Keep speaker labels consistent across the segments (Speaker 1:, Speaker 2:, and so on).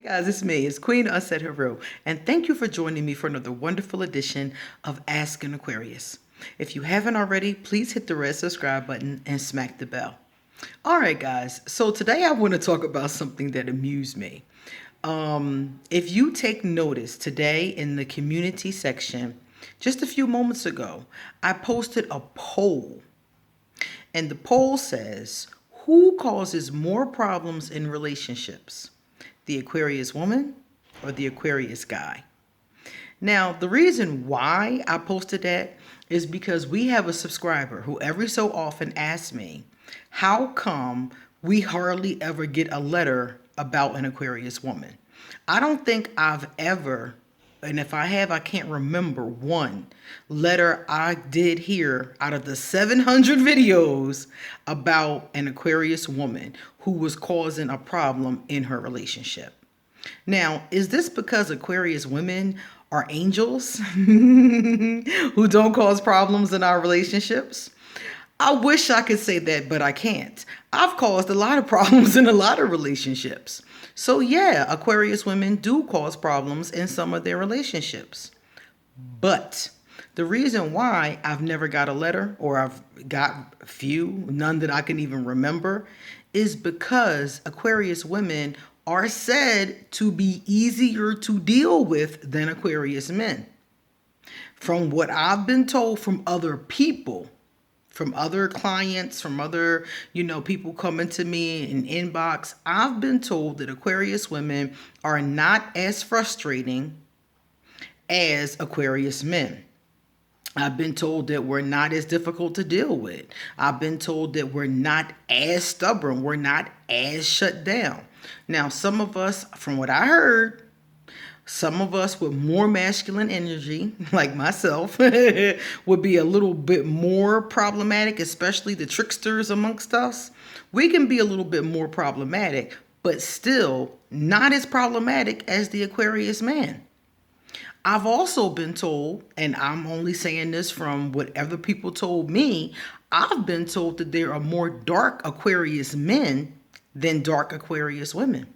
Speaker 1: Guys, it's me. It's Queen Unsaid Hero, and thank you for joining me for another wonderful edition of Ask an Aquarius. If you haven't already, please hit the red subscribe button and smack the bell. All right, guys. So today I want to talk about something that amused me. If you take notice today in the community section, just a few moments ago, I posted a poll, and the poll says, "Who causes more problems in relationships? The Aquarius woman or the Aquarius guy?" Now, the reason why I posted that is because we have a subscriber who every so often asks me, how come we hardly ever get a letter about an Aquarius woman? I don't think I've ever, and if I have, I can't remember one letter I did hear out of the 700 videos about an Aquarius woman who was causing a problem in her relationship. Now, is this because Aquarius women are angels who don't cause problems in our relationships? I wish I could say that, but I can't. I've caused a lot of problems in a lot of relationships. So yeah, Aquarius women do cause problems in some of their relationships. But the reason why I've never got a letter, or I've got few, none that I can even remember, is because Aquarius women are said to be easier to deal with than Aquarius men. From what I've been told from other people, from other clients, from other, people coming to me in inbox, I've been told that Aquarius women are not as frustrating as Aquarius men. I've been told that we're not as difficult to deal with. I've been told that we're not as stubborn. We're not as shut down. Now, some of us, from what I heard, some of us with more masculine energy, like myself, would be a little bit more problematic, especially the tricksters amongst us. We can be a little bit more problematic, but still not as problematic as the Aquarius man. I've also been told, and I'm only saying this from what other people told me, I've been told that there are more dark Aquarius men than dark Aquarius women.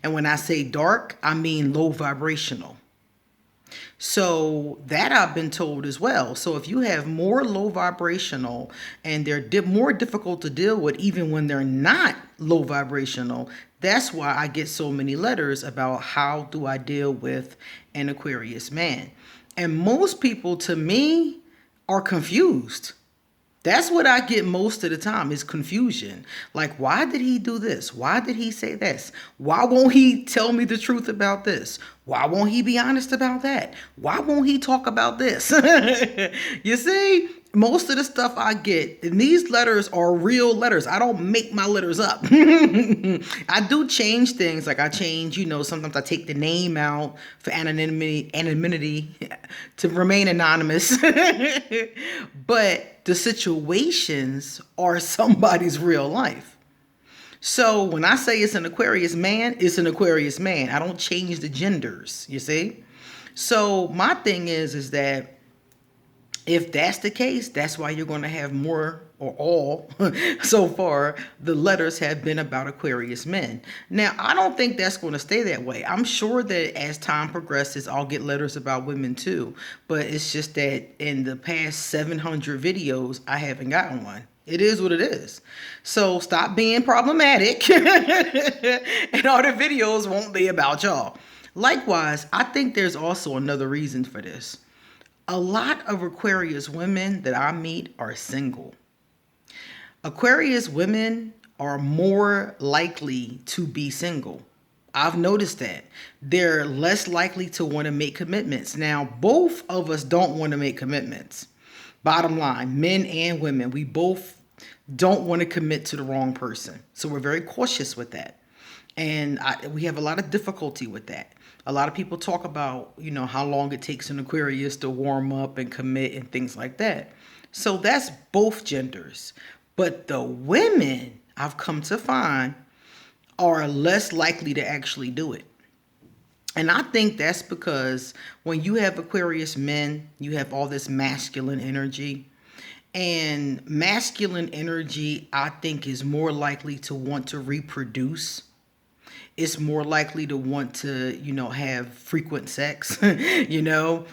Speaker 1: And when I say dark, I mean low vibrational. So that I've been told as well. So if you have more low vibrational and they're more difficult to deal with even when they're not low vibrational, that's why I get so many letters about how do I deal with an Aquarius man. And most people, to me, are confused. That's what I get most of the time, is confusion. Like, why did he do this? Why did he say this? Why won't he tell me the truth about this? Why won't he be honest about that? Why won't he talk about this? You see, most of the stuff I get, and these letters are real letters. I don't make my letters up. I do change things. Like I change, sometimes I take the name out for anonymity to remain anonymous. But the situations are somebody's real life. So when I say it's an Aquarius man, it's an Aquarius man. I don't change the genders, you see? So my thing is that if that's the case, that's why you're going to have more, or all, so far, the letters have been about Aquarius men. Now, I don't think that's going to stay that way. I'm sure that as time progresses, I'll get letters about women too. But it's just that in the past 700 videos, I haven't gotten one. It is what it is. So stop being problematic and all the videos won't be about y'all. Likewise, I think there's also another reason for this. A lot of Aquarius women that I meet are single. Aquarius women are more likely to be single. I've noticed that. They're less likely to want to make commitments. Now, both of us don't want to make commitments. Bottom line, men and women, we both don't want to commit to the wrong person. So we're very cautious with that. And we have a lot of difficulty with that. A lot of people talk about, how long it takes an Aquarius to warm up and commit and things like that. So that's both genders. But the women, I've come to find, are less likely to actually do it. And I think that's because when you have Aquarius men, you have all this masculine energy. And masculine energy, I think, is more likely to want to reproduce. It's more likely to want to, have frequent sex,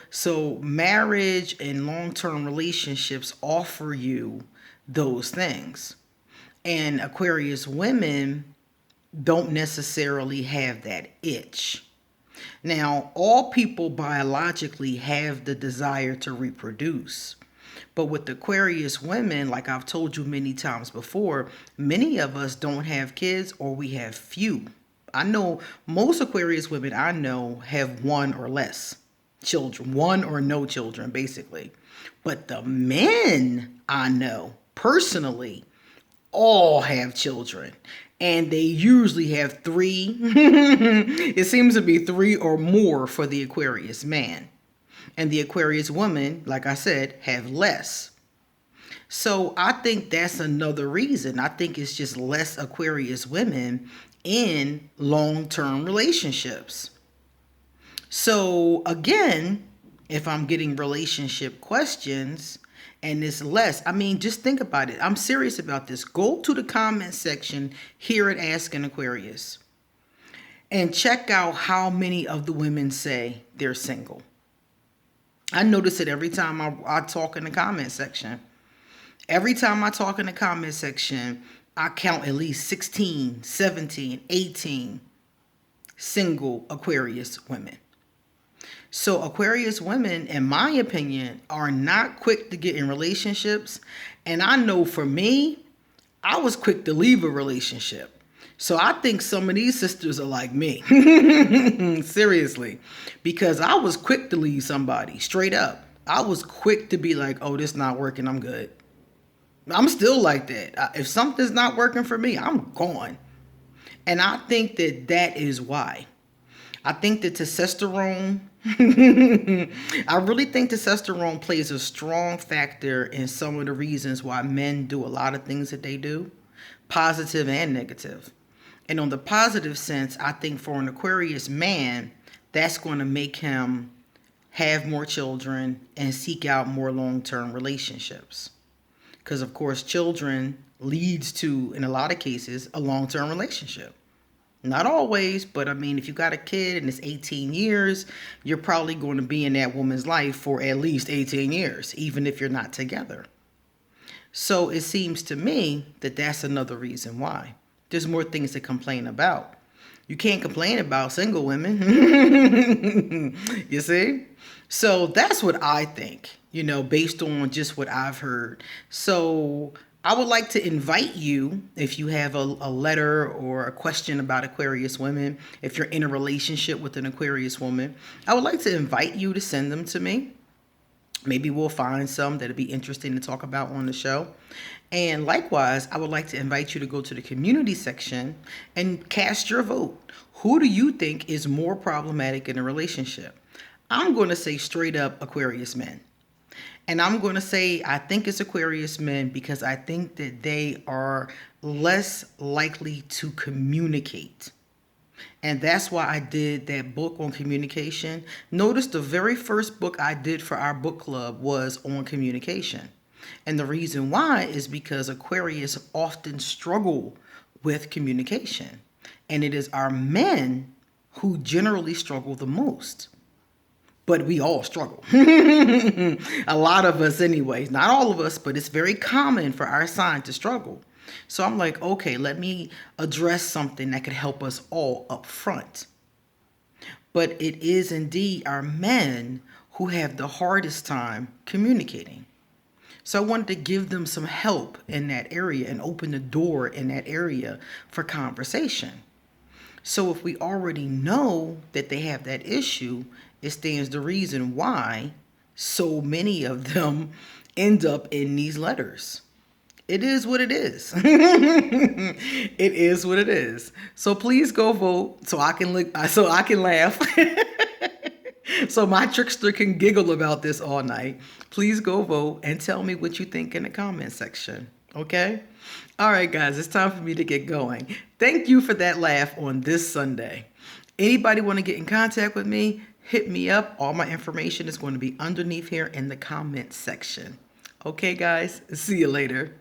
Speaker 1: So marriage and long-term relationships offer you those things. And Aquarius women don't necessarily have that itch. Now, all people biologically have the desire to reproduce. But with Aquarius women, like I've told you many times before, many of us don't have kids or we have few. I know most Aquarius women I know have one or less children, one or no children, basically. But the men I know personally all have children. And they usually have three. It seems to be three or more for the Aquarius man. And the Aquarius woman, like I said, have less. So I think that's another reason. I think it's just less Aquarius women in long-term relationships. So again, if I'm getting relationship questions and it's less, just think about it. I'm serious about this. Go to the comment section here at Asking Aquarius and check out how many of the women say they're single. I notice it every time I talk in the comment section. Every time I talk in the comment section, I count at least 16, 17, 18 single Aquarius women. So Aquarius women, in my opinion, are not quick to get in relationships. And I know for me, I was quick to leave a relationship. So I think some of these sisters are like me. Seriously. Because I was quick to leave somebody, straight up. I was quick to be like, oh, this not working, I'm good. I'm still like that. If something's not working for me, I'm gone. And I think that is why. I think that testosterone, I really think testosterone plays a strong factor in some of the reasons why men do a lot of things that they do, positive and negative. And on the positive sense, I think for an Aquarius man, that's going to make him have more children and seek out more long-term relationships. Because, of course, children leads to, in a lot of cases, a long-term relationship. Not always, but if you got a kid and it's 18 years, you're probably going to be in that woman's life for at least 18 years, even if you're not together. So it seems to me that that's another reason why. There's more things to complain about. You can't complain about single women. You see? So that's what I think, based on just what I've heard. So I would like to invite you, if you have a letter or a question about Aquarius women, if you're in a relationship with an Aquarius woman, I would like to invite you to send them to me. Maybe we'll find some that'll be interesting to talk about on the show. And likewise, I would like to invite you to go to the community section and cast your vote. Who do you think is more problematic in a relationship? I'm going to say straight up Aquarius men. And I'm going to say I think it's Aquarius men because I think that they are less likely to communicate. And that's why I did that book on communication. Notice the very first book I did for our book club was on communication. And the reason why is because Aquarius often struggle with communication. And it is our men who generally struggle the most. But we all struggle. A lot of us anyways. Not all of us, but it's very common for our sign to struggle. So I'm like, okay, let me address something that could help us all up front. But it is indeed our men who have the hardest time communicating. So I wanted to give them some help in that area and open the door in that area for conversation. So if we already know that they have that issue, it stands to reason why so many of them end up in these letters. It is what it is. It is what it is. So please go vote so I can laugh. So my trickster can giggle about this all night. Please go vote and tell me what you think in the comment section. Okay? All right, guys, it's time for me to get going. Thank you for that laugh on this Sunday. Anybody want to get in contact with me? Hit me up. All my information is going to be underneath here in the comment section. Okay, guys, see you later.